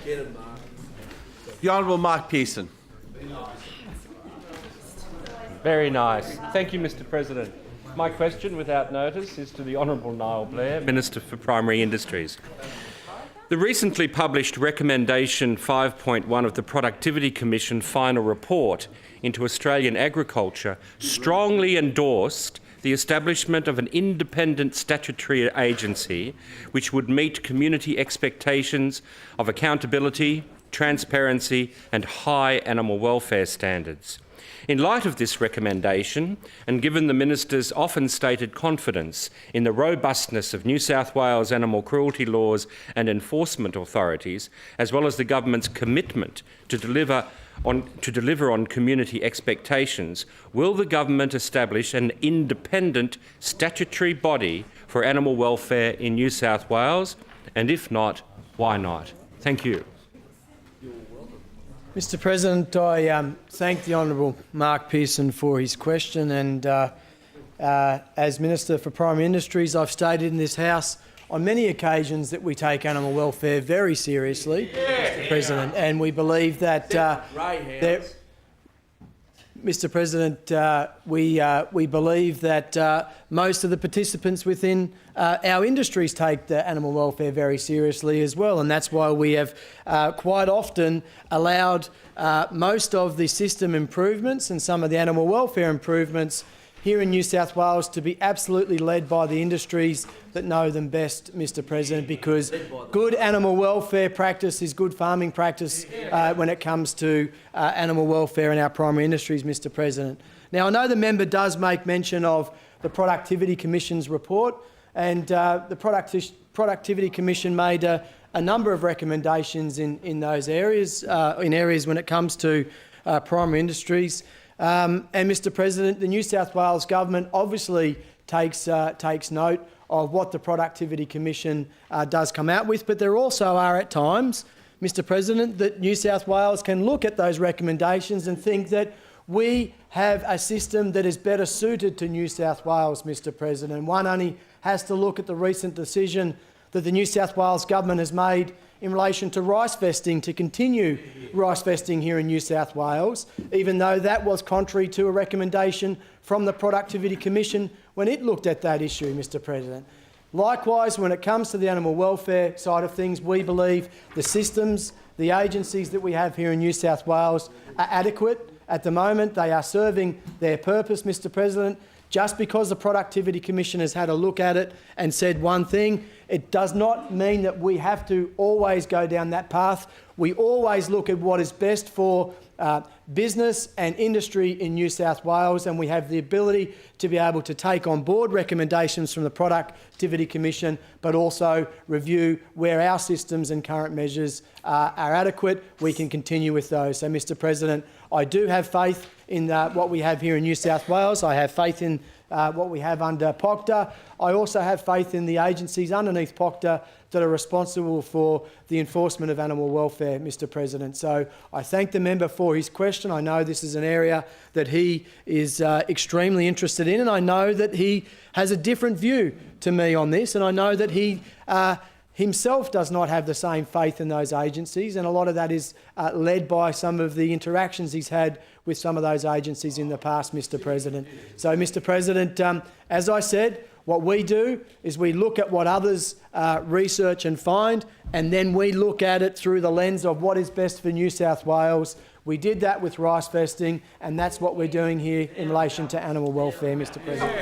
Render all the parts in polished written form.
The Honourable Mark Pearson. Very nice. Thank you, Mr. President. My question, without notice, is to the Honourable Niall Blair, Minister for Primary Industries. The recently published Recommendation 5.1 of the Productivity Commission final report into Australian agriculture strongly endorsed the establishment of an independent statutory agency which would meet community expectations of accountability, transparency and high animal welfare standards. In light of this recommendation, and given the Minister's often stated confidence in the robustness of New South Wales animal cruelty laws and enforcement authorities, as well as the government's commitment to deliver on community expectations, will the government establish an independent statutory body for animal welfare in New South Wales? And if not, why not? Thank you. Mr. President, I thank the Honourable Mark Pearson for his question, and as Minister for Primary Industries, I've stated in this House on many occasions that we take animal welfare very seriously, Mr. President, and we believe that, Mr. President, we believe that most of the participants within our industries take the animal welfare very seriously as well, and that's why we have quite often allowed most of the system improvements and some of the animal welfare improvements here in New South Wales to be absolutely led by the industries that know them best, Mr. President, because good animal welfare practice is good farming practice when it comes to animal welfare in our primary industries, Mr. President. Now, I know the member does make mention of the Productivity Commission's report, and the Productivity Commission made a number of recommendations in those areas, in areas when it comes to primary industries. And Mr. President, the New South Wales government obviously takes note of what the Productivity Commission does come out with, but there also are at times, Mr. President, that New South Wales can look at those recommendations and think that we have a system that is better suited to New South Wales, Mr. President. One only has to look at the recent decision that the New South Wales government has made in relation to rice vesting, to continue rice vesting here in New South Wales, even though that was contrary to a recommendation from the Productivity Commission when it looked at that issue, Mr. President. Likewise, when it comes to the animal welfare side of things, we believe the systems, the agencies that we have here in New South Wales are adequate. At the moment, they are serving their purpose, Mr. President. Just because the Productivity Commission has had a look at it and said one thing, it does not mean that we have to always go down that path. We always look at what is best for business and industry in New South Wales, and we have the ability to be able to take on board recommendations from the Productivity Commission, but also review where our systems and current measures are adequate. We can continue with those. So, Mr. President, I do have faith in what we have here in New South Wales. I have faith in what we have under POCTA. I also have faith in the agencies underneath POCTA that are responsible for the enforcement of animal welfare, Mr. President. So I thank the member for his question. I know this is an area that he is extremely interested in, and I know that he has a different view to me on this, and I know that he himself does not have the same faith in those agencies, and a lot of that is led by some of the interactions he's had with some of those agencies in the past, Mr. President. So, Mr. President, as I said, what we do is we look at what others research and find, and then we look at it through the lens of what is best for New South Wales. We did that with rice vesting, and that's what we're doing here in relation to animal welfare, Mr. President.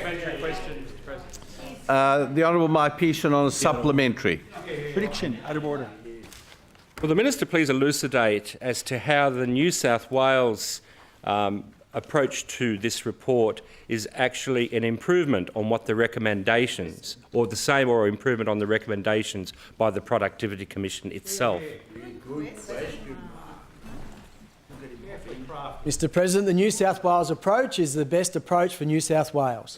The Honourable Mark Pearson on a supplementary. Prediction, out of order. Will the Minister please elucidate as to how the New South Wales approach to this report is actually an improvement on what the recommendations, or the same or improvement on the recommendations by the Productivity Commission itself? Mr. President, the New South Wales approach is the best approach for New South Wales.